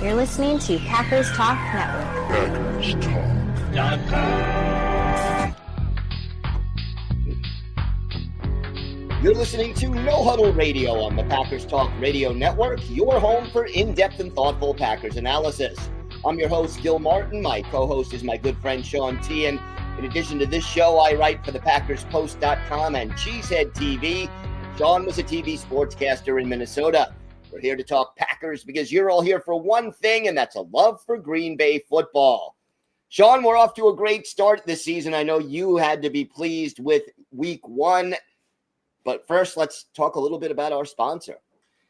You're listening to Packers Talk Network. Packers Talk. You're listening to No Huddle Radio on the Packers Talk Radio Network, your home for in-depth and thoughtful Packers analysis. I'm your host, Gil Martin. My co-host is my good friend, Sean Tehan. In addition to this show, I write for the PackersPost.com and Cheesehead TV. Sean was a TV sportscaster in Minnesota. We're here to talk Packers because you're all here for one thing, and that's a love for Green Bay football. Sean, we're off to a great start this season. I know you had to be pleased with week one. But first, let's talk a little bit about our sponsor.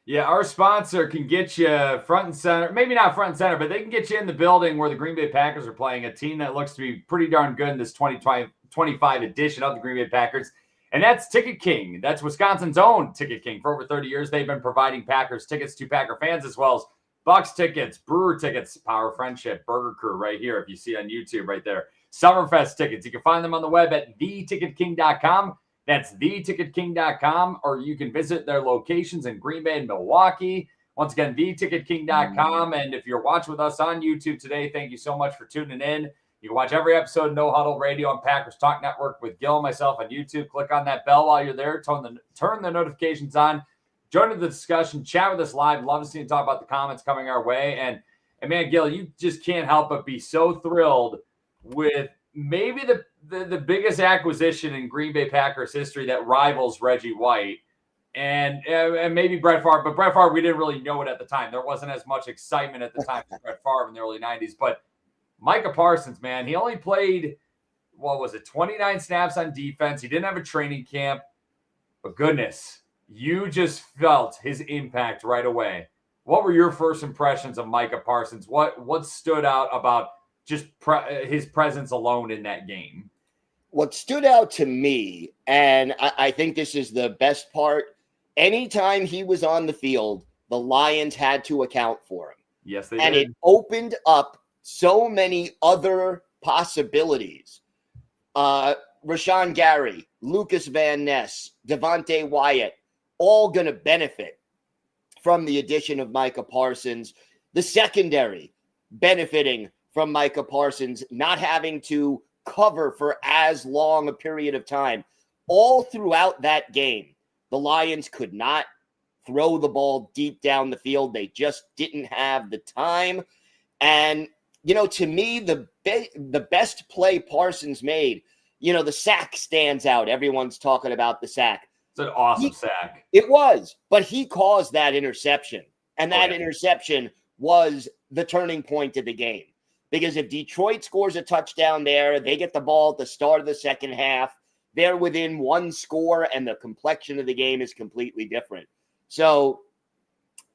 Yeah, our sponsor can get you front and center. Maybe not front and center, but they can get you in the building where the Green Bay Packers are playing, a team that looks to be pretty darn good in this 2025 edition of the Green Bay Packers. And that's Ticket King. That's Wisconsin's own Ticket King. For over 30 years, they've been providing Packers tickets to Packer fans, as well as Bucks tickets, Brewer tickets, Power Friendship, Burger Crew right here, if you see on YouTube right there. Summerfest tickets. You can find them on the web at theticketking.com. That's theticketking.com, or you can visit their locations in Green Bay and Milwaukee. Once again, theticketking.com. And if you're watching with us on YouTube today, thank you so much for tuning in. You can watch every episode of No Huddle Radio on Packers Talk Network with Gil and myself on YouTube. Click on that bell while you're there. Turn the notifications on. Join in the discussion. Chat with us live. Love to see you talk about the comments coming our way. And man, Gil, you just can't help but be so thrilled with maybe the biggest acquisition in Green Bay Packers history that rivals Reggie White and maybe Brett Favre. But Brett Favre, we didn't really know it at the time. There wasn't as much excitement at the time for Brett Favre in the early 90s. But Micah Parsons, man, he only played, 29 snaps on defense. He didn't have a training camp. But goodness, you just felt his impact right away. What were your first impressions of Micah Parsons? What stood out about just his presence alone in that game? What stood out to me, and I think this is the best part, anytime he was on the field, the Lions had to account for him. Yes, they and did. It opened up so many other possibilities. Rashawn Gary, Lucas Van Ness, Devontae Wyatt, all going to benefit from the addition of Micah Parsons. The secondary benefiting from Micah Parsons, not having to cover for as long a period of time. All throughout that game, the Lions could not throw the ball deep down the field. They just didn't have the time. And, to me, the best play Parsons made, the sack stands out. Everyone's talking about the sack. It's an awesome sack. It was, but he caused that interception. And that interception was the turning point of the game. Because if Detroit scores a touchdown there, they get the ball at the start of the second half. They're within one score, and the complexion of the game is completely different. So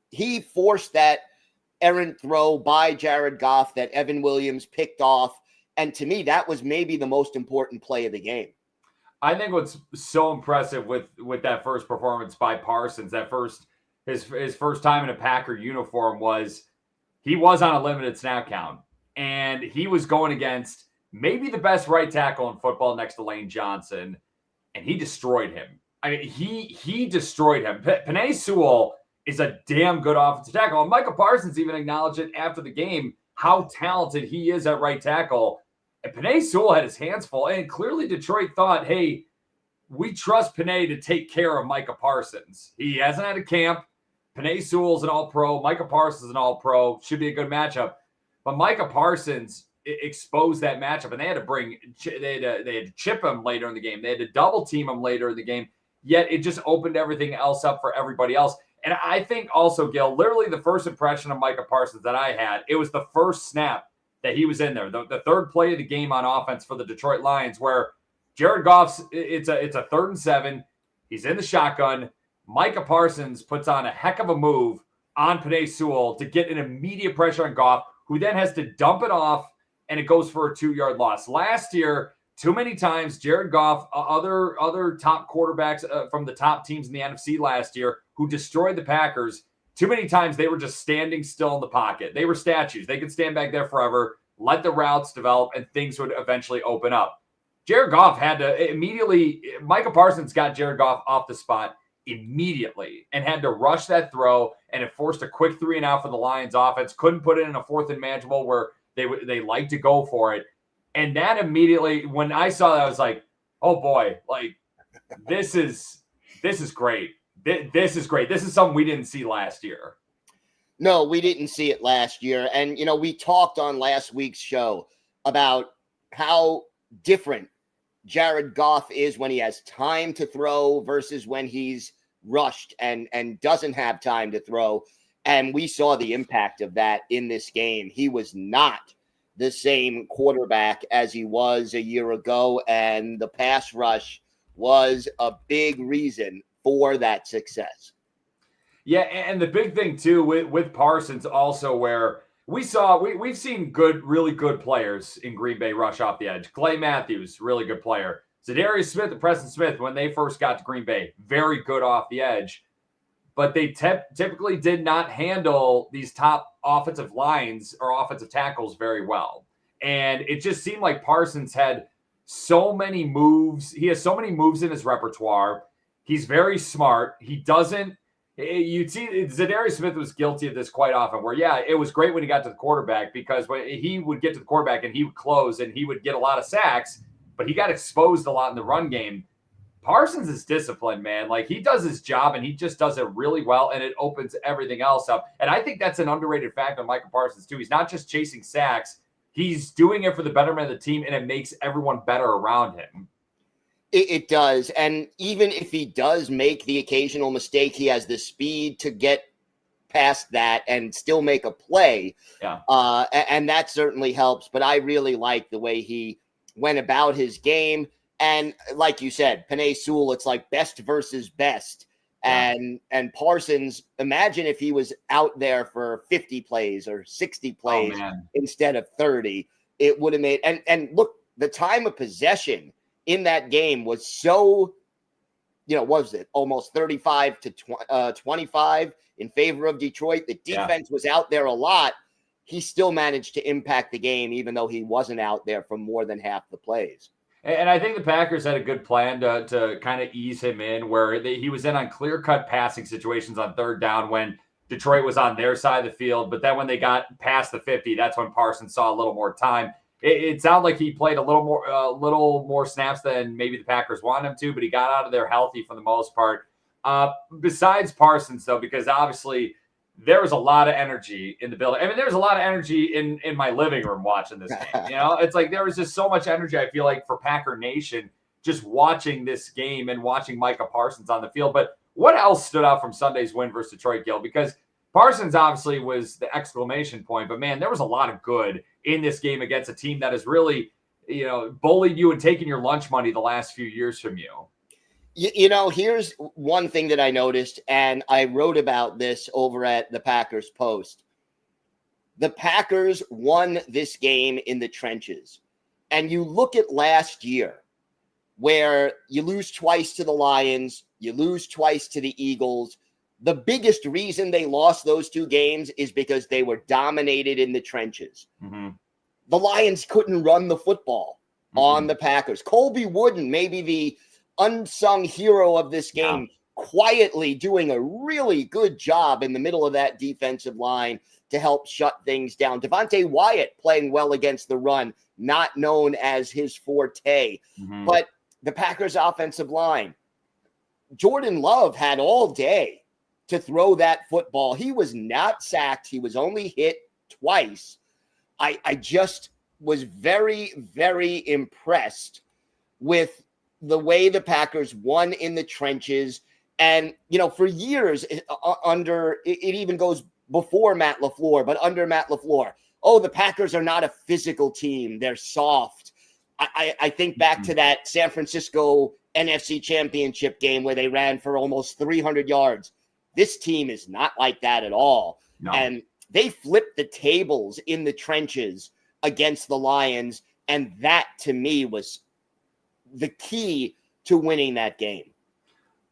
he forced that errant throw by Jared Goff that Evan Williams picked off. And to me, that was maybe the most important play of the game. I think what's so impressive with that first performance by Parsons, his first time in a Packer uniform, was he was on a limited snap count. And he was going against maybe the best right tackle in football next to Lane Johnson, and he destroyed him. I mean, he destroyed him. Penei Sewell is a damn good offensive tackle. And Micah Parsons even acknowledged it after the game, how talented he is at right tackle. And Penei Sewell had his hands full. And clearly Detroit thought, hey, we trust Penei to take care of Micah Parsons. He hasn't had a camp. Penei Sewell's an all-pro. Micah Parsons is an all-pro. Should be a good matchup. But Micah Parsons exposed that matchup, and they had to chip him later in the game. They had to double team him later in the game. Yet it just opened everything else up for everybody else. And I think also, Gil, literally the first impression of Micah Parsons that I had, it was the first snap that he was in there. The third play of the game on offense for the Detroit Lions, where Jared Goff's it's a 3rd and 7. He's in the shotgun. Micah Parsons puts on a heck of a move on Penei Sewell to get an immediate pressure on Goff, who then has to dump it off, and it goes for a 2-yard loss. Last year, too many times, Jared Goff, other top quarterbacks from the top teams in the NFC last year who destroyed the Packers, too many times they were just standing still in the pocket. They were statues. They could stand back there forever, let the routes develop, and things would eventually open up. Jared Goff had to immediately – Micah Parsons got Jared Goff off the spot, immediately and had to rush that throw, and it forced a quick 3-and-out for the Lions offense. Couldn't put it in a 4th and manageable where they like to go for it. And that immediately, when I saw that, I was like, oh boy, like this is great. This is great. This is something we didn't see last year. No, we didn't see it last year. And, we talked on last week's show about how different Jared Goff is when he has time to throw versus when he's rushed and doesn't have time to throw. And we saw the impact of that in this game. He was not the same quarterback as he was a year ago, and the pass rush was a big reason for that success. Yeah, and the big thing too with Parsons also, where we've seen really good players in Green Bay rush off the edge. Clay Matthews, really good player. Zadarius Smith and Preston Smith, when they first got to Green Bay, very good off the edge. But they typically did not handle these top offensive lines or offensive tackles very well. And it just seemed like Parsons had so many moves. He has so many moves in his repertoire. He's very smart. He doesn't. You'd see Zadarius Smith was guilty of this quite often, where, it was great when he got to the quarterback, because when he would get to the quarterback and he would close and he would get a lot of sacks, but he got exposed a lot in the run game. Parsons is disciplined, man. Like, he does his job and he just does it really well, and it opens everything else up. And I think that's an underrated fact of Micah Parsons too. He's not just chasing sacks. He's doing it for the betterment of the team, and it makes everyone better around him. It does. And even if he does make the occasional mistake, he has the speed to get past that and still make a play. Yeah. And that certainly helps. But I really like the way he went about his game. And like you said, Penei Sewell, it's like best versus best. Yeah. And Parsons, imagine if he was out there for 50 plays or 60 plays instead of 30. It would have made – and look, the time of possession in that game was so, what was it? Almost 35 to 25 in favor of Detroit. The defense was out there a lot. He still managed to impact the game, even though he wasn't out there for more than half the plays. And I think the Packers had a good plan to kind of ease him in, where he was in on clear-cut passing situations on 3rd down when Detroit was on their side of the field. But then when they got past the 50, that's when Parsons saw a little more time. It sounded like he played a little more snaps than maybe the Packers wanted him to, but he got out of there healthy for the most part. Besides Parsons, though, because obviously there was a lot of energy in the building. I mean, there was a lot of energy in my living room watching this game. It's like there was just so much energy, I feel like, for Packer Nation just watching this game and watching Micah Parsons on the field. But what else stood out from Sunday's win versus Detroit, Gil? Because Parsons obviously was the exclamation point, but man, there was a lot of good in this game against a team that has really, bullied you and taken your lunch money the last few years from you. Here's one thing that I noticed, and I wrote about this over at the Packers Post. The Packers won this game in the trenches. And you look at last year, where you lose twice to the Lions, you lose twice to the Eagles. The biggest reason they lost those 2 games is because they were dominated in the trenches. Mm-hmm. The Lions couldn't run the football on the Packers. Colby Wooden, maybe the unsung hero of this game, quietly doing a really good job in the middle of that defensive line to help shut things down. Devontae Wyatt playing well against the run, not known as his forte. Mm-hmm. But the Packers offensive line, Jordan Love had all day to throw that football. He was not sacked. He was only hit twice. I just was very, very impressed with the way the Packers won in the trenches. And, for years it even goes before Matt LaFleur, but under Matt LaFleur, the Packers are not a physical team. They're soft. I think back to that San Francisco NFC Championship game where they ran for almost 300 yards. This team is not like that at all. No. And they flipped the tables in the trenches against the Lions. And that, to me, was the key to winning that game.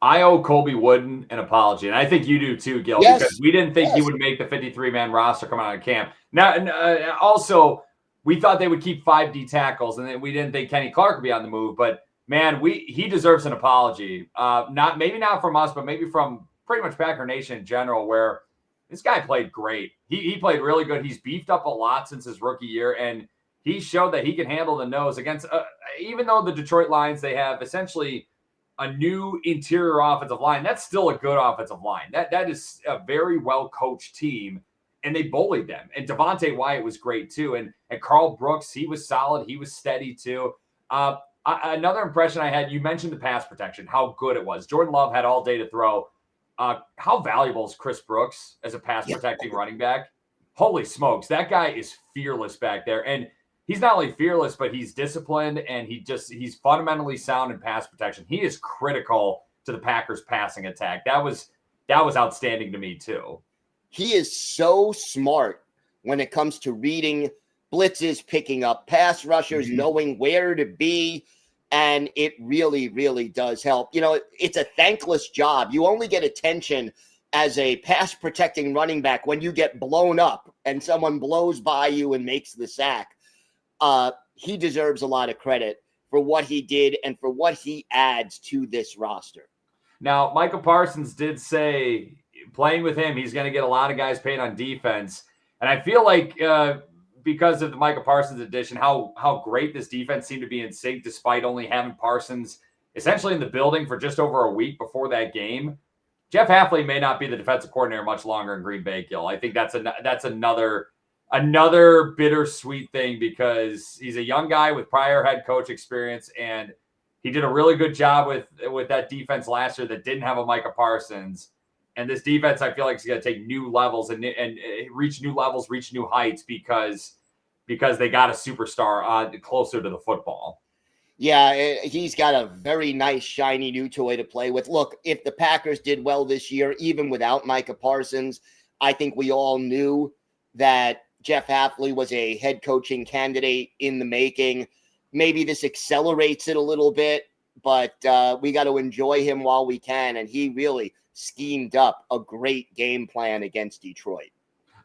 I owe Colby Wooden an apology, and I think you do too, Gil, because we didn't think he would make the 53-man roster coming out of camp. Now, also, we thought they would keep 5 D tackles, and then we didn't think Kenny Clark would be on the move, but man, he deserves an apology. Not from us, but maybe from pretty much Packer Nation in general, where this guy played great. He played really good. He's beefed up a lot since his rookie year, and he showed that he can handle the nose against, even though the Detroit Lions, they have essentially a new interior offensive line. That's still a good offensive line. That is a very well-coached team, and they bullied them. And Devontae Wyatt was great too. And Carl Brooks, he was solid. He was steady too. Another impression I had, you mentioned the pass protection, how good it was. Jordan Love had all day to throw. How valuable is Chris Brooks as a pass protecting running back? Holy smokes, that guy is fearless back there. And he's not only fearless, but he's disciplined, and he's fundamentally sound in pass protection. He is critical to the Packers passing attack. That was outstanding to me too. He is so smart when it comes to reading blitzes, picking up pass rushers, knowing where to be. And it really, really does help. You know, it's a thankless job. You only get attention as a pass protecting running back when you get blown up and someone blows by you and makes the sack. He deserves a lot of credit for what he did and for what he adds to this roster. Now, Michael Parsons did say playing with him, he's going to get a lot of guys paid on defense. And I feel like because of the Michael Parsons addition, how great this defense seemed to be in sync despite only having Parsons essentially in the building for just over a week before that game. Jeff Hafley may not be the defensive coordinator much longer in Green Bay, Gil. I think that's another bittersweet thing, because he's a young guy with prior head coach experience, and he did a really good job with that defense last year that didn't have a Micah Parsons. And this defense, I feel like, is going to take new levels and reach new levels, reach new heights because they got a superstar closer to the football. Yeah, he's got a very nice, shiny new toy to play with. Look, if the Packers did well this year, even without Micah Parsons, I think we all knew that Jeff Hafley was a head coaching candidate in the making. Maybe this accelerates it a little bit, but we got to enjoy him while we can. And he really schemed up a great game plan against Detroit.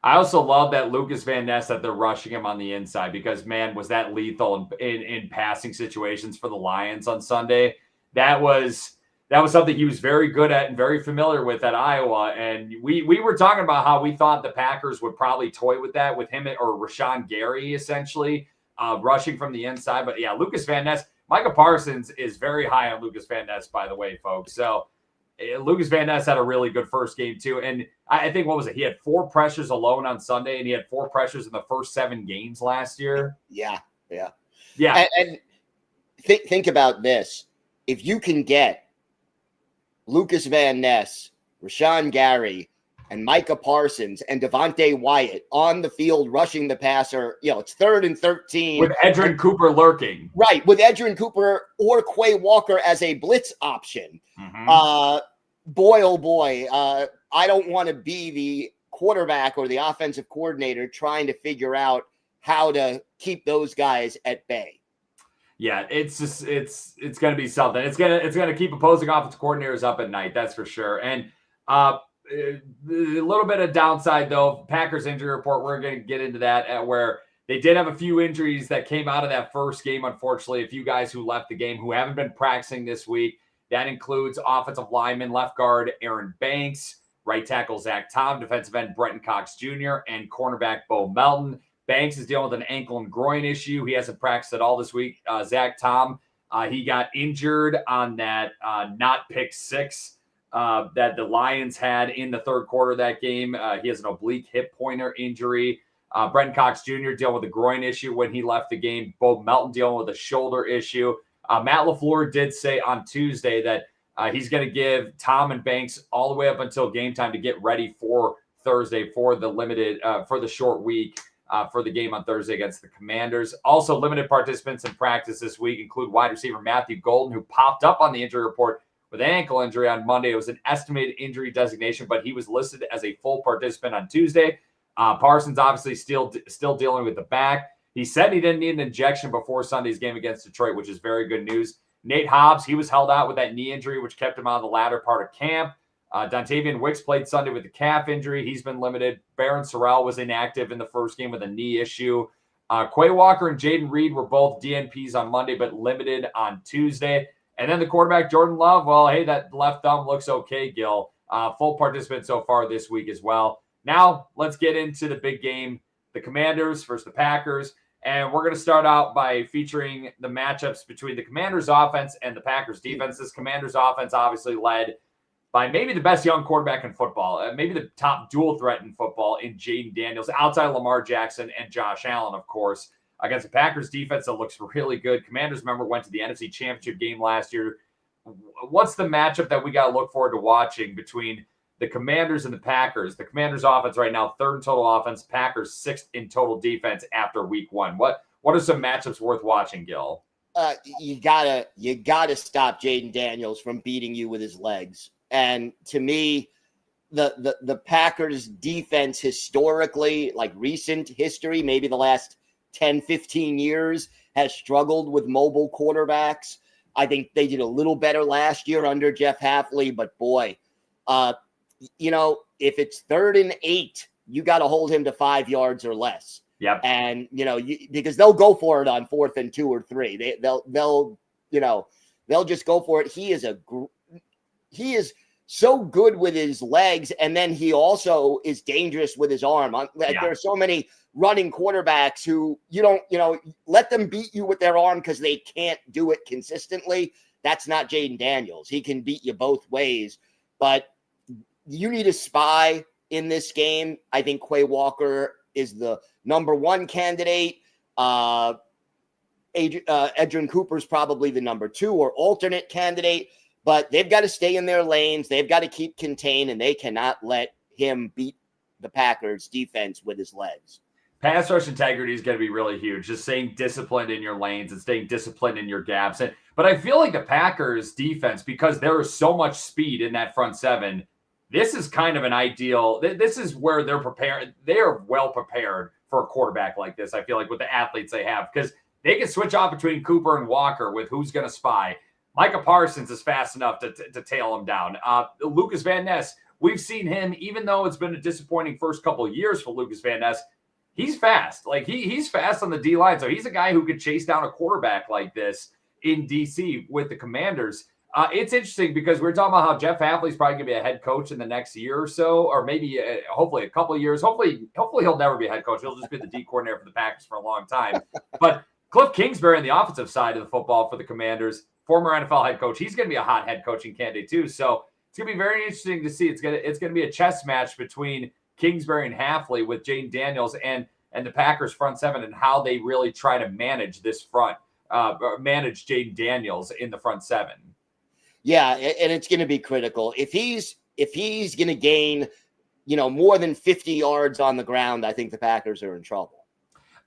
I also love that Lucas Van Ness, that they're rushing him on the inside, because, man, was that lethal in passing situations for the Lions on Sunday. That was something he was very good at and very familiar with at Iowa. And we were talking about how we thought the Packers would probably toy with that with him or Rashawn Gary, essentially, rushing from the inside. But, yeah, Lucas Van Ness, Micah Parsons is very high on Lucas Van Ness, by the way, folks. So Lucas Van Ness had a really good first game, too. And I think, what was it? He had 4 pressures alone on Sunday, and he had 4 pressures in the first 7 games last year. Yeah. And think about this. If you can get Lucas Van Ness, Rashawn Gary, and Micah Parsons and Devontae Wyatt on the field rushing the passer, it's 3rd and 13. With Edgerrin Cooper lurking. Right, with Edgerrin Cooper or Quay Walker as a blitz option. Boy, oh boy, I don't want to be the quarterback or the offensive coordinator trying to figure out how to keep those guys at bay. Yeah, it's going to be something. It's going to keep opposing offensive coordinators up at night, that's for sure. And a little bit of downside, though, Packers injury report, we're going to get into that, where they did have a few injuries that came out of that first game, unfortunately. A few guys who left the game who haven't been practicing this week. That includes offensive lineman, left guard Aaron Banks, right tackle Zach Tom, defensive end Brenton Cox Jr., and cornerback Bo Melton. Banks is dealing with an ankle and groin issue. He hasn't practiced at all this week. Zach Tom, he got injured on that not pick 6 that the Lions had in the third quarter of that game. He has an oblique hip pointer injury. Brenton Cox Jr. dealing with a groin issue when he left the game. Bo Melton dealing with a shoulder issue. Matt LaFleur did say on Tuesday that he's going to give Tom and Banks all the way up until game time to get ready for Thursday for the short week for the game on Thursday against the Commanders. Also, limited participants in practice this week include wide receiver Matthew Golden, who popped up on the injury report with an ankle injury on Monday. It was an estimated injury designation, but he was listed as a full participant on Tuesday. Parsons obviously still dealing with the back. He said he didn't need an injection before Sunday's game against Detroit, which is very good news. Nate Hobbs, he was held out with that knee injury, which kept him on the latter part of camp. Dontavian Wicks played Sunday with a calf injury. He's been limited. Barron Sorrell was inactive in the first game with a knee issue. Quay Walker and Jayden Reed were both DNPs on Monday, but limited on Tuesday. And then the quarterback, Jordan Love, well, hey, that left thumb looks okay, Gil. Full participant so far this week as well. Now, let's get into the big game, the Commanders versus the Packers. And we're going to start out by featuring the matchups between the Commanders offense and the Packers defense. This Commanders offense obviously led by maybe the best young quarterback in football, maybe the top dual threat in football in Jayden Daniels, outside of Lamar Jackson and Josh Allen, of course, against the Packers defense that looks really good. Commanders, remember, went to the NFC Championship game last year. What's the matchup that we got to look forward to watching between the Commanders and the Packers? The Commanders offense right now, 3rd in total offense, Packers 6th in total defense after week 1. What are some matchups worth watching, Gil? You gotta stop Jayden Daniels from beating you with his legs. And to me, the Packers defense historically, like recent history, maybe the last 10, 15 years, has struggled with mobile quarterbacks. I think they did a little better last year under Jeff Hafley, but boy, if it's 3rd and 8, you got to hold him to 5 yards or less. Yep. And, because they'll go for it on 4th and 2 or 3. They'll just go for it. He is so good with his legs, and then he also is dangerous with his arm. There are so many running quarterbacks who you don't, let them beat you with their arm because they can't do it consistently. That's not Jayden Daniels. He can beat you both ways, but you need a spy in this game. I think Quay Walker is the number 1 candidate. Edgerrin Cooper's probably the number 2 or alternate candidate. But they've got to stay in their lanes. They've got to keep contained, and they cannot let him beat the Packers defense with his legs. Pass rush integrity is going to be really huge. Just staying disciplined in your lanes and staying disciplined in your gaps. But I feel like the Packers defense, because there is so much speed in that front 7, this is kind of an ideal. This is where they're prepared. They are well prepared for a quarterback like this. I feel like with the athletes they have, because they can switch off between Cooper and Walker with who's going to spy. Micah Parsons is fast enough to tail him down. Lucas Van Ness, we've seen him, even though it's been a disappointing first couple of years for Lucas Van Ness, he's fast. Like he's fast on the D-line. So he's a guy who could chase down a quarterback like this in DC with the Commanders. It's interesting because we're talking about how Jeff Hafley's probably going to be a head coach in the next year or so, or maybe hopefully a couple of years. Hopefully he'll never be a head coach. He'll just be the D coordinator for the Packers for a long time. But Cliff Kingsbury on the offensive side of the football for the Commanders, former NFL head coach, he's going to be a hot head coaching candidate too. So it's going to be very interesting to see. It's going to be a chess match between Kingsbury and Hafley with Jayden Daniels and the Packers front 7 and how they really try to manage this front, manage Jayden Daniels in the front 7. Yeah, and it's going to be critical. If he's going to gain, more than 50 yards on the ground, I think the Packers are in trouble.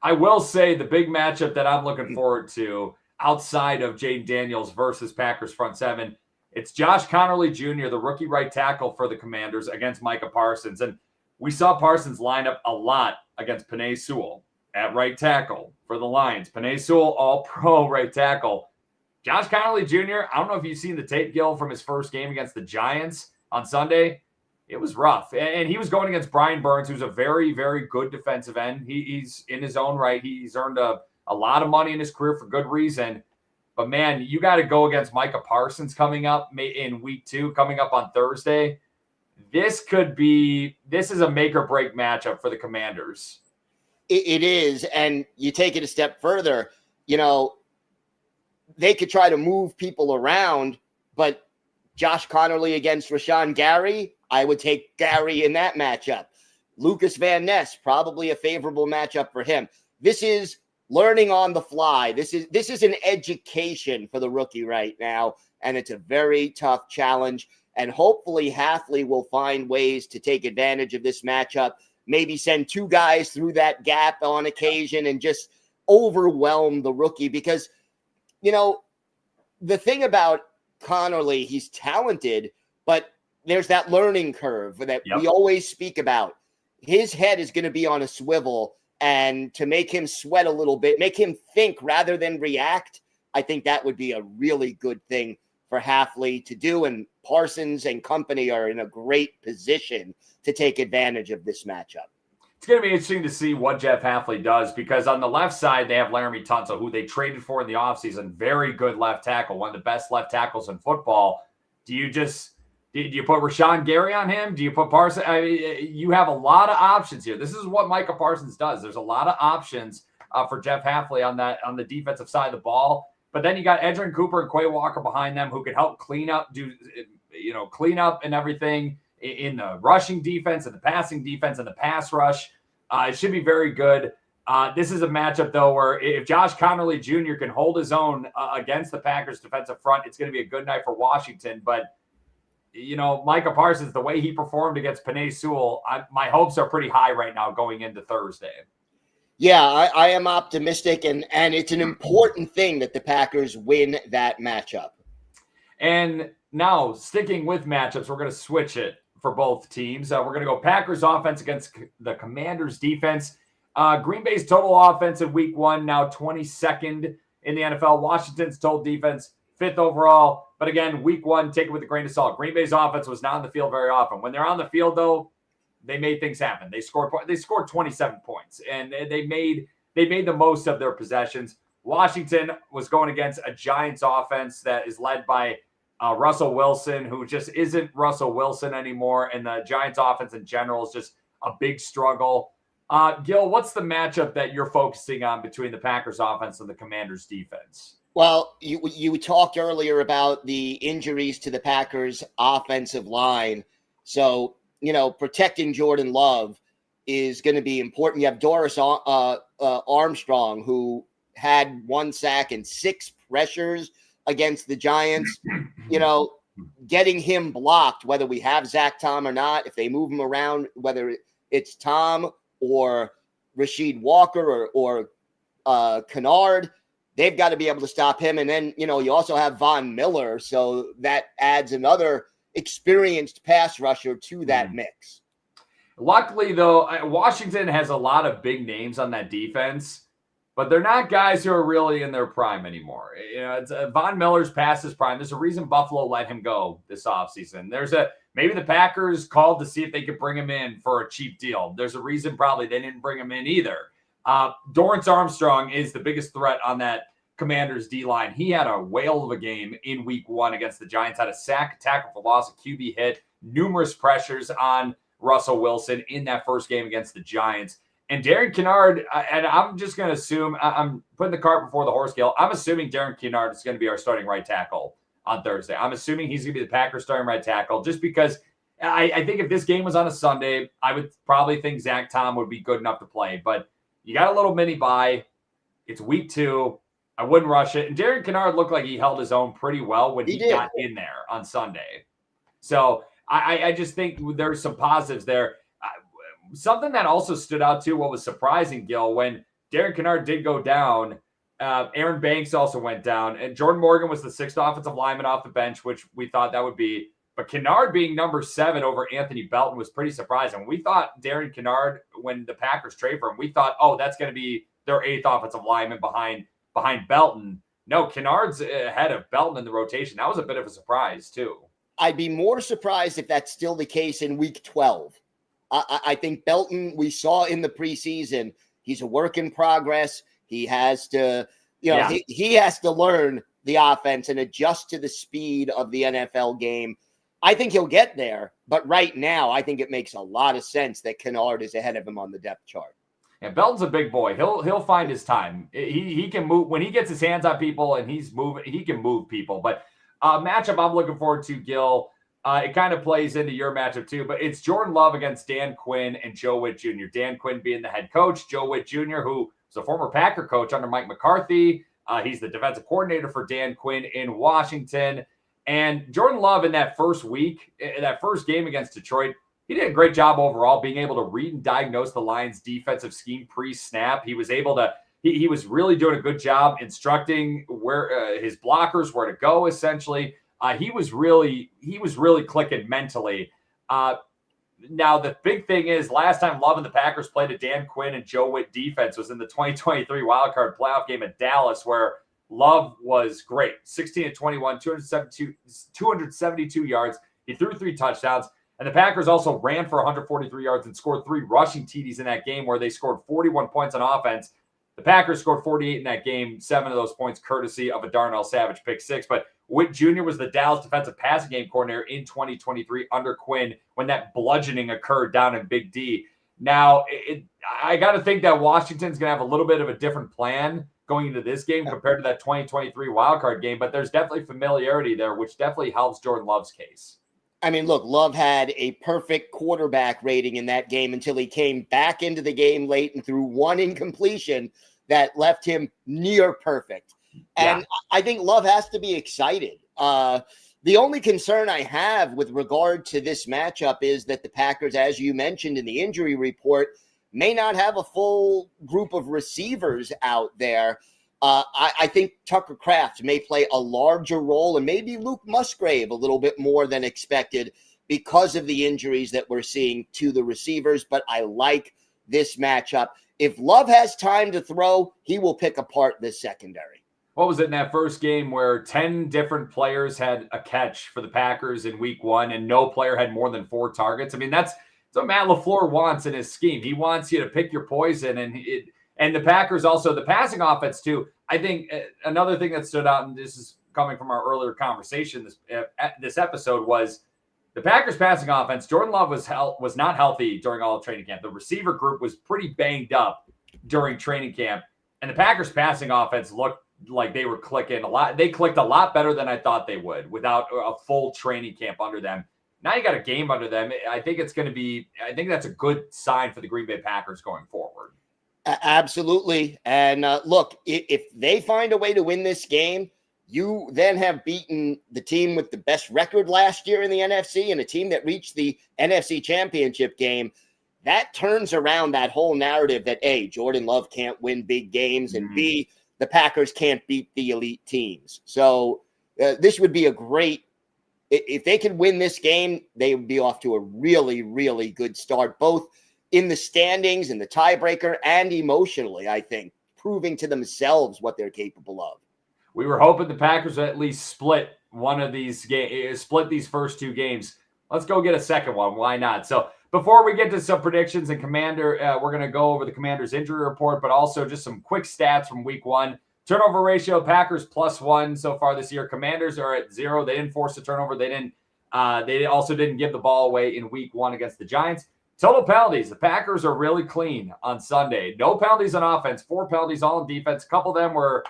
I will say the big matchup that I'm looking forward to outside of Jayden Daniels versus Packers front 7, it's Josh Connerly Jr., the rookie right tackle for the Commanders, against Micah Parsons. And we saw Parsons line up a lot against Penei Sewell at right tackle for the Lions. Penei Sewell, all-pro right tackle. Josh Connerly Jr., I don't know if you've seen the tape, Gil, from his first game against the Giants on Sunday. It was rough. And he was going against Brian Burns, who's a very, very good defensive end. He's in his own right. He's earned a lot of money in his career for good reason. But, man, you got to go against Micah Parsons coming up in week 2, coming up on Thursday. This is a make-or-break matchup for the Commanders. It is, and you take it a step further, they could try to move people around, but Josh Connerly against Rashawn Gary, I would take Gary in that matchup. Lucas Van Ness, probably a favorable matchup for him. This is learning on the fly. This is an education for the rookie right now, and it's a very tough challenge. And hopefully Hafley will find ways to take advantage of this matchup, maybe send 2 guys through that gap on occasion and just overwhelm the rookie. Because, the thing about Connerly, he's talented, but there's that learning curve that we always speak about. His head is going to be on a swivel, and to make him sweat a little bit, make him think rather than react, I think that would be a really good thing for Hafley to do, and Parsons and company are in a great position to take advantage of this matchup. It's going to be interesting to see what Jeff Hafley does, because on the left side, they have Laramie Tunsil, who they traded for in the offseason. Very good left tackle, one of the best left tackles in football. Do you put Rashawn Gary on him? Do you put Parsons? I mean, you have a lot of options here. This is what Micah Parsons does. There's a lot of options for Jeff Hafley on the defensive side of the ball. But then you got Edgerrin Cooper and Quay Walker behind them, who could help clean up and everything in the rushing defense and the passing defense and the pass rush. It should be very good. This is a matchup, though, where if Josh Connerly Jr. can hold his own against the Packers defensive front, it's going to be a good night for Washington. But, Micah Parsons, the way he performed against Penei Sewell, my hopes are pretty high right now going into Thursday. Yeah, I am optimistic, and it's an important thing that the Packers win that matchup. And now, sticking with matchups, we're going to switch it for both teams. We're going to go Packers offense against the Commanders defense. Green Bay's total offense in week 1, now 22nd in the NFL. Washington's total defense, 5th overall. But again, week 1, take it with a grain of salt. Green Bay's offense was not on the field very often. When they're on the field, though, they made things happen. They scored 27 points, and they made the most of their possessions. Washington was going against a Giants offense that is led by Russell Wilson, who just isn't Russell Wilson anymore, and the Giants offense in general is just a big struggle. Gil, what's the matchup that you're focusing on between the Packers offense and the Commanders defense? Well, you talked earlier about the injuries to the Packers offensive line. So, protecting Jordan Love is going to be important. You have Doris Armstrong, who had 1 sack and 6 pressures against the Giants. Getting him blocked, whether we have Zach Tom or not, if they move him around, whether it's Tom or Rasheed Walker or Kennard, they've got to be able to stop him. And then, you also have Von Miller, so that adds another experienced pass rusher to that mix. Luckily, though, Washington has a lot of big names on that defense, but they're not guys who are really in their prime anymore. It's Von Miller's past his prime. There's a reason Buffalo let him go this offseason. Maybe the Packers called to see if they could bring him in for a cheap deal. There's a reason probably they didn't bring him in either. Dorrance Armstrong is the biggest threat on that Commanders D-line. He had a whale of a game in week 1 against the Giants, had a sack, a tackle for loss, a QB hit, numerous pressures on Russell Wilson in that first game against the Giants. And Darren Kennard, and I'm just going to assume, I'm putting the cart before the horse, Gil. I'm assuming Darren Kennard is going to be our starting right tackle on Thursday. I'm assuming he's going to be the Packers starting right tackle, just because I think if this game was on a Sunday, I would probably think Zach Tom would be good enough to play. But you got a little mini bye. It's week 2. I wouldn't rush it. And Darren Kennard looked like he held his own pretty well when he got in there on Sunday. So I just think there's some positives there. Something that also stood out, too, what was surprising, Gil, when Darren Kennard did go down, Aaron Banks also went down. And Jordan Morgan was the 6th offensive lineman off the bench, which we thought that would be. But Kennard being number 7 over Anthony Belton was pretty surprising. We thought Darren Kennard, when the Packers trade for him, we thought, that's going to be their 8th offensive lineman behind Belton. No, Kennard's ahead of Belton in the rotation. That was a bit of a surprise, too. I'd be more surprised if that's still the case in week 12. I think Belton, we saw in the preseason, he's a work in progress. He has to, he has to learn the offense and adjust to the speed of the NFL game. I think he'll get there, but right now, I think it makes a lot of sense that Kennard is ahead of him on the depth chart. Yeah, Belton's a big boy. He'll find his time. He can move when he gets his hands on people and he's moving. He can move people. But matchup I'm looking forward to, Gil. It kind of plays into your matchup too, but it's Jordan Love against Dan Quinn and Joe Witt Jr. Dan Quinn being the head coach, Joe Witt Jr., who was a former Packer coach under Mike McCarthy. He's the defensive coordinator for Dan Quinn in Washington. And Jordan Love in that first week, in that first game against Detroit, he did a great job overall being able to read and diagnose the Lions' defensive scheme pre-snap. He was able to he was really doing a good job instructing where his blockers where to go, essentially. He was really clicking mentally. Now, the big thing is last time Love and the Packers played a Dan Quinn and Joe Witt defense was in the 2023 wildcard playoff game at Dallas, where Love was great. 16-21, 272 yards. He threw 3 touchdowns. And the Packers also ran for 143 yards and scored 3 rushing TDs in that game where they scored 41 points on offense. The Packers scored 48 in that game, 7 of those points courtesy of a Darnell Savage pick 6. But Witt Jr. was the Dallas defensive passing game coordinator in 2023 under Quinn when that bludgeoning occurred down in Big D. Now, I got to think that Washington's going to have a little bit of a different plan going into this game compared to that 2023 wildcard game, but there's definitely familiarity there, which definitely helps Jordan Love's case. I mean, look, Love had a perfect quarterback rating in that game until he came back into the game late and threw one incompletion that left him near perfect. And I think Love has to be excited. The only concern I have with regard to this matchup is that the Packers, as you mentioned in the injury report, may not have a full group of receivers out there. I think Tucker Kraft may play a larger role and maybe Luke Musgrave a little bit more than expected because of the injuries that we're seeing to the receivers. But I like this matchup. If Love has time to throw, he will pick apart this secondary. What was it in that first game where 10 different players had a catch for the Packers in week 1 and no player had more than 4 targets? I mean, that's what Matt LaFleur wants in his scheme. He wants you to pick your poison, and the Packers also, the passing offense too. I think another thing that stood out, and this is coming from our earlier conversation this episode, was the Packers passing offense. Jordan Love was not healthy during all of training camp. The receiver group was pretty banged up during training camp, and the Packers passing offense looked like they were clicking a lot. They clicked a lot better than I thought they would without a full training camp under them. Now you got a game under them. I think that's a good sign for the Green Bay Packers going forward. Absolutely. And look, if they find a way to win this game, you then have beaten the team with the best record last year in the NFC and a team that reached the NFC Championship game. That turns around that whole narrative that, A, Jordan Love can't win big games, and B, the Packers can't beat the elite teams. So this would be a great – if they could win this game, they would be off to a really, really good start, both in the standings and the tiebreaker and emotionally, I think, proving to themselves what they're capable of. We were hoping the Packers would at least split one of these games, split these first 2 games. Let's go get a second one. Why not? So before we get to some predictions and Commander, we're going to go over the Commander's injury report, but also just some quick stats from week 1. Turnover ratio, Packers +1 so far this year. Commanders are at 0. They didn't force a turnover. They also didn't give the ball away in week 1 against the Giants. Total penalties. The Packers are really clean on Sunday. No penalties on offense, 4 penalties all on defense. A couple of them were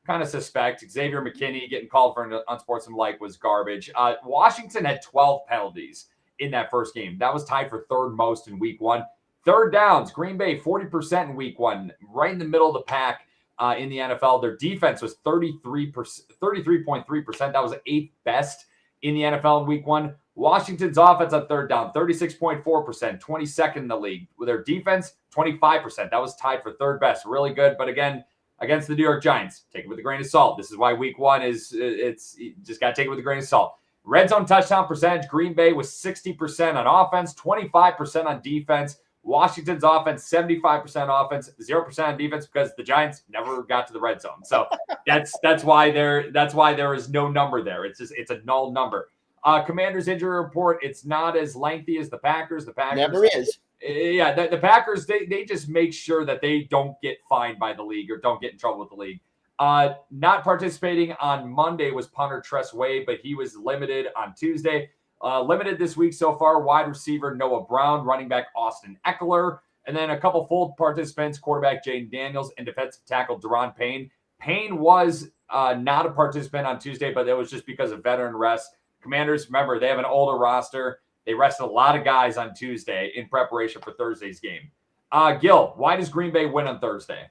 kind of suspect. Xavier McKinney getting called for an unsportsmanlike was garbage. Washington had 12 penalties in that first game. That was tied for 3rd most in week 1. Third downs, Green Bay 40% in week 1, right in the middle of the pack in the NFL. Their defense was 33.3%. That was 8th best in the NFL in week 1. Washington's offense on third down, 36.4%, 22nd in the league. With their defense, 25%. That was tied for 3rd best. Really good. But again, against the New York Giants, take it with a grain of salt. This is why week 1 it's you just got to take it with a grain of salt. Red zone touchdown percentage, Green Bay was 60% on offense, 25% on defense. Washington's offense, 75% offense, 0% on defense because the Giants never got to the red zone. So that's why there is no number there. It's a null number. Commander's injury report, it's not as lengthy as the Packers. The Packers never is. Yeah, the Packers, they just make sure that they don't get fined by the league or don't get in trouble with the league. Not participating on Monday was punter Tress Wade, but he was limited on Tuesday. Limited this week so far, wide receiver Noah Brown, running back Austin Eckler, and then a couple full participants, quarterback Jayden Daniels and defensive tackle Deron Payne. Payne was not a participant on Tuesday, but that was just because of veteran rest. Commanders, remember, they have an older roster. They rested a lot of guys on Tuesday in preparation for Thursday's game. Gil, why does Green Bay win on Thursday?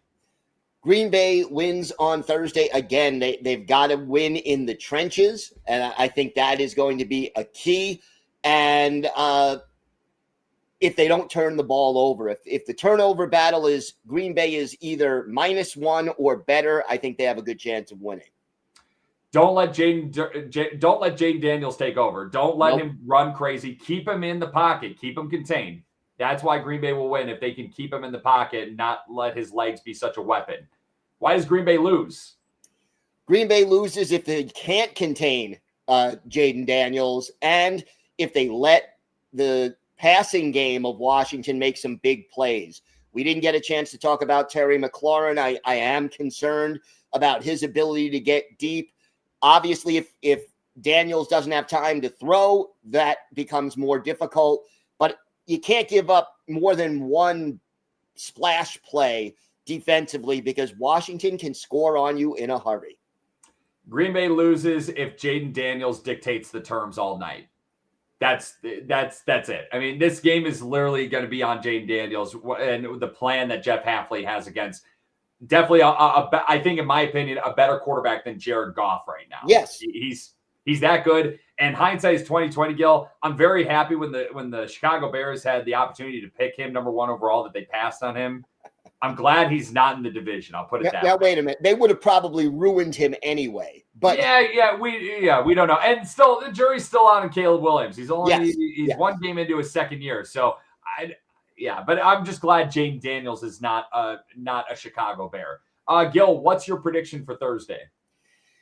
Green Bay wins on Thursday. Again, they've got to win in the trenches, and I think that is going to be a key. And if they don't turn the ball over, if the turnover battle is Green Bay is either -1 or better, I think they have a good chance of winning. Don't let Jayden Daniels take over. Don't let him run crazy. Keep him in the pocket. Keep him contained. That's why Green Bay will win if they can keep him in the pocket and not let his legs be such a weapon. Why does Green Bay lose? Green Bay loses if they can't contain Jayden Daniels and if they let the passing game of Washington make some big plays. We didn't get a chance to talk about Terry McLaurin. I am concerned about his ability to get deep. Obviously, if Daniels doesn't have time to throw, that becomes more difficult. But you can't give up more than one splash play defensively because Washington can score on you in a hurry. Green Bay loses if Jayden Daniels dictates the terms all night. That's it. I mean, this game is literally going to be on Jayden Daniels and the plan that Jeff Hafley has against definitely, I think, in my opinion, a better quarterback than Jared Goff right now. Yes, he's that good. And hindsight is 2020. Gil, I'm very happy when the Chicago Bears had the opportunity to pick him number 1 overall that they passed on him. I'm glad he's not in the division. I'll put it that way. Now, wait a minute. They would have probably ruined him anyway. But we don't know. And still, the jury's still out on Caleb Williams. He's one game into his second year. So but I'm just glad Jayden Daniels is not a Chicago Bear. Gil, what's your prediction for Thursday?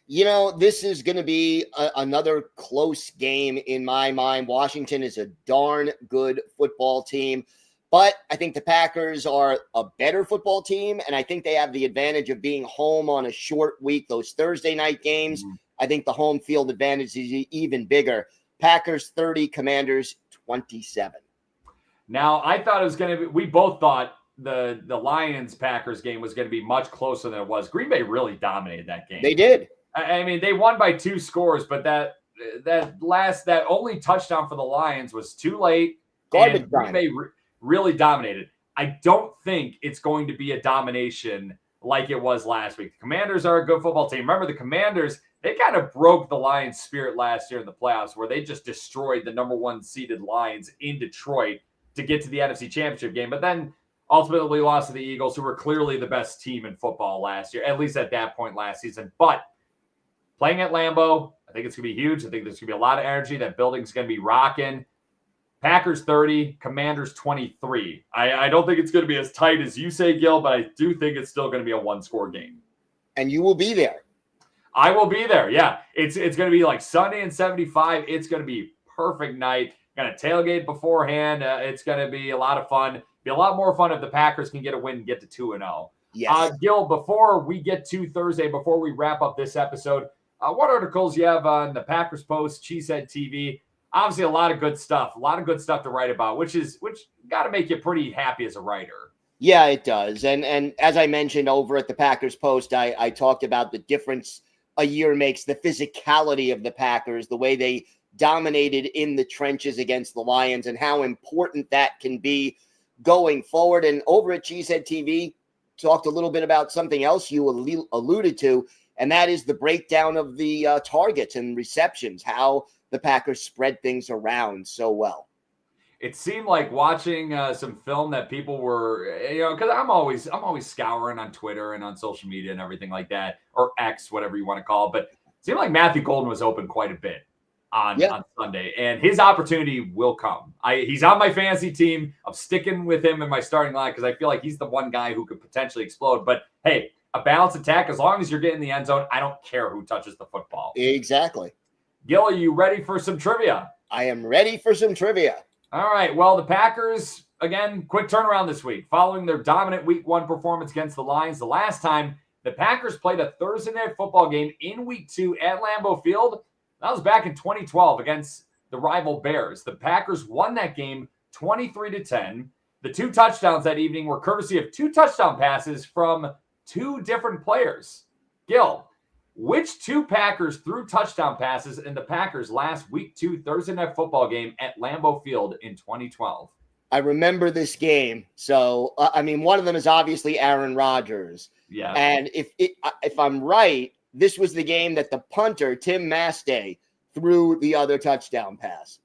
This is going to be another close game in my mind. Washington is a darn good football team. But I think the Packers are a better football team, and I think they have the advantage of being home on a short week. Those Thursday night games, I think the home field advantage is even bigger. Packers 30, Commanders 27. Now, I thought it was going to be – we both thought the Lions-Packers game was going to be much closer than it was. Green Bay really dominated that game. They did. I mean, they won by 2 scores, but that only touchdown for the Lions was too late. Garbage Green Bay really dominated. I don't think it's going to be a domination like it was last week. The Commanders are a good football team. Remember, the Commanders, they kind of broke the Lions' spirit last year in the playoffs where they just destroyed the number 1 seeded Lions in Detroit to get to the NFC Championship game, but then ultimately lost to the Eagles, who were clearly the best team in football last year, at least at that point last season. But playing at Lambeau, I think it's going to be huge. I think there's going to be a lot of energy. That building's going to be rocking. Packers 30, Commanders 23. I don't think it's going to be as tight as you say, Gil, but I do think it's still going to be a 1-score game. And you will be there. I will be there, yeah. It's going to be like Sunday and 75. It's going to be perfect night. Going to tailgate beforehand. It's going to be a lot of fun. Be a lot more fun if the Packers can get a win and get to 2-0. Yes. Gil, before we get to Thursday, before we wrap up this episode, what articles you have on the Packers Post, Cheesehead TV? Obviously, a lot of good stuff to write about, which got to make you pretty happy as a writer. Yeah, it does. And as I mentioned over at the Packers Post, I talked about the difference a year makes, the physicality of the Packers, the way they dominated in the trenches against the Lions, and how important that can be going forward. And over at Cheesehead TV, talked a little bit about something else you alluded to, and that is the breakdown of the targets and receptions, how the Packers spread things around so well. It seemed like watching some film that people were, because I'm always scouring on Twitter and on social media and everything like that, or X, whatever you want to call it. But it seemed like Matthew Golden was open quite a bit on Sunday, and his opportunity will come. He's on my fantasy team. I'm sticking with him in my starting line because I feel like he's the one guy who could potentially explode. But hey, a balanced attack, as long as you're getting the end zone, I don't care who touches the football. Exactly. Gil, are you ready for some trivia? I am ready for some trivia. All right. Well, the Packers, again, quick turnaround this week. Following their dominant Week 1 performance against the Lions, the last time the Packers played a Thursday night football game in Week 2 at Lambeau Field, that was back in 2012 against the rival Bears. The Packers won that game 23-10. The 2 touchdowns that evening were courtesy of 2 touchdown passes from 2 different players. Gil, which 2 Packers threw touchdown passes in the Packers' last Week 2 Thursday night football game at Lambeau Field in 2012? I remember this game. So, one of them is obviously Aaron Rodgers. Yeah. And if I'm right, this was the game that the punter, Tim Mastay, threw the other touchdown pass.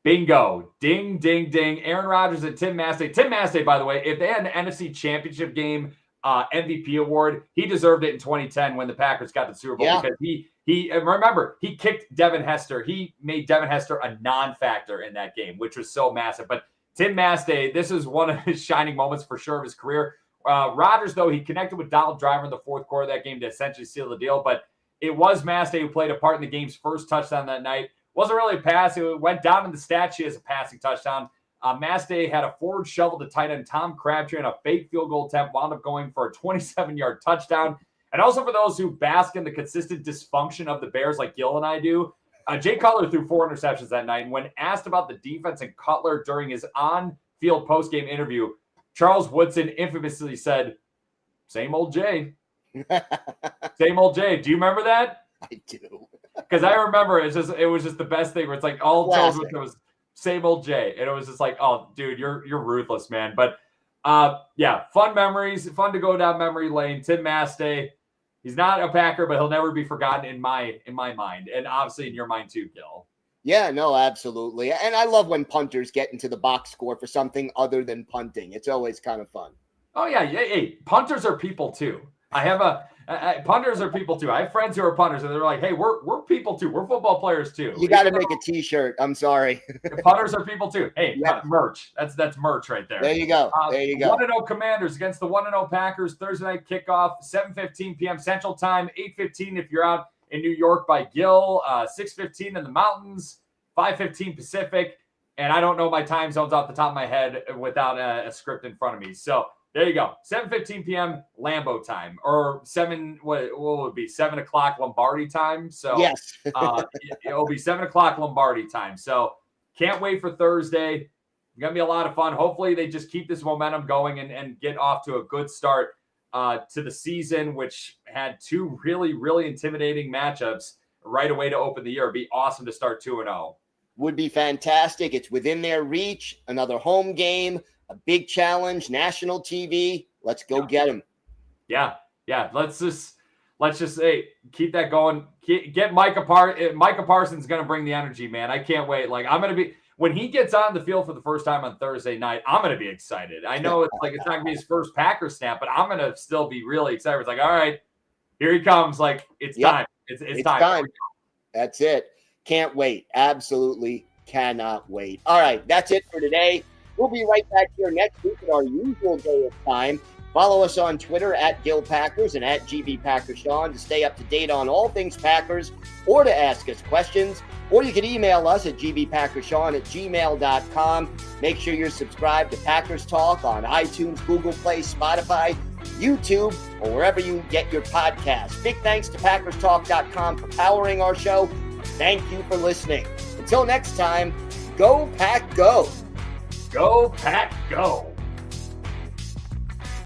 Bingo. Ding, ding, ding. Aaron Rodgers and Tim Mastay. Tim Mastay, by the way, if they had an NFC Championship game MVP award, he deserved it in 2010 when the Packers got to the Super Bowl because he remember, he kicked Devin Hester. He made Devin Hester a non-factor in that game, which was so massive. But Tim Mastay, this is one of his shining moments for sure of his career. Rodgers, though, he connected with Donald Driver in the fourth quarter of that game to essentially seal the deal. But it was Mastay who played a part in the game's first touchdown that night, wasn't really a pass. It went down in the stat sheet as a passing touchdown. Mastay had a forward shovel to tight end Tom Crabtree and a fake field goal attempt, wound up going for a 27-yard touchdown. And also for those who bask in the consistent dysfunction of the Bears like Gil and I do, Jay Cutler threw 4 interceptions that night. And when asked about the defense and Cutler during his on-field post-game interview, Charles Woodson infamously said, same old Jay. Same old Jay. Do you remember that? I do. Because I remember it was just the best thing where it's like all Charles Woodson was same old Jay. And it was just like, oh, dude, you're ruthless, man. But yeah, fun memories, fun to go down memory lane. Tim Mastay. He's not a Packer, but he'll never be forgotten in my mind, and obviously in your mind too, Gil. Yeah, no, absolutely. And I love when punters get into the box score for something other than punting. It's always kind of fun. Oh yeah, hey, punters are people too. Punters are people too. I have friends who are punters, and they're like, "Hey, we're people too. We're football players too." You got to make a T-shirt. I'm sorry. Punters are people too. Hey, yep. Merch. That's merch right there. There you go. There you go. 1-0 Commanders against the 1-0 Packers. Thursday night kickoff, 7:15 p.m. Central Time, 8:15 if you're out in New York by Gil, 6:15 in the mountains, 5:15 Pacific, and I don't know my time zones off the top of my head without a script in front of me. So. There you go. 7:15 p.m. Lambeau time, or 7 o'clock Lombardi time. So yes, it'll be 7 o'clock Lombardi time. So can't wait for Thursday. It's gonna be a lot of fun. Hopefully they just keep this momentum going and get off to a good start to the season, which had 2 really, really intimidating matchups right away to open the year. It'd be awesome to start 2-0. Would be fantastic. It's within their reach. Another home game. A big challenge, national TV. Let's go get him. Yeah. Let's just keep that going. Get Micah Parsons. Micah Parsons is going to bring the energy, man. I can't wait. Like I'm going to be when he gets on the field for the first time on Thursday night. I'm going to be excited. I know it's not going to be his first Packer snap, but I'm going to still be really excited. It's like, all right, here he comes. Like it's time. It's time. That's it. Can't wait. Absolutely cannot wait. All right, that's it for today. We'll be right back here next week at our usual day of time. Follow us on Twitter at Gil Packers and at GB Packer Sean to stay up to date on all things Packers or to ask us questions. Or you can email us at gbpackersean@gmail.com. Make sure you're subscribed to Packers Talk on iTunes, Google Play, Spotify, YouTube, or wherever you get your podcasts. Big thanks to PackersTalk.com for powering our show. Thank you for listening. Until next time, go Pack Go! Go Pack Go!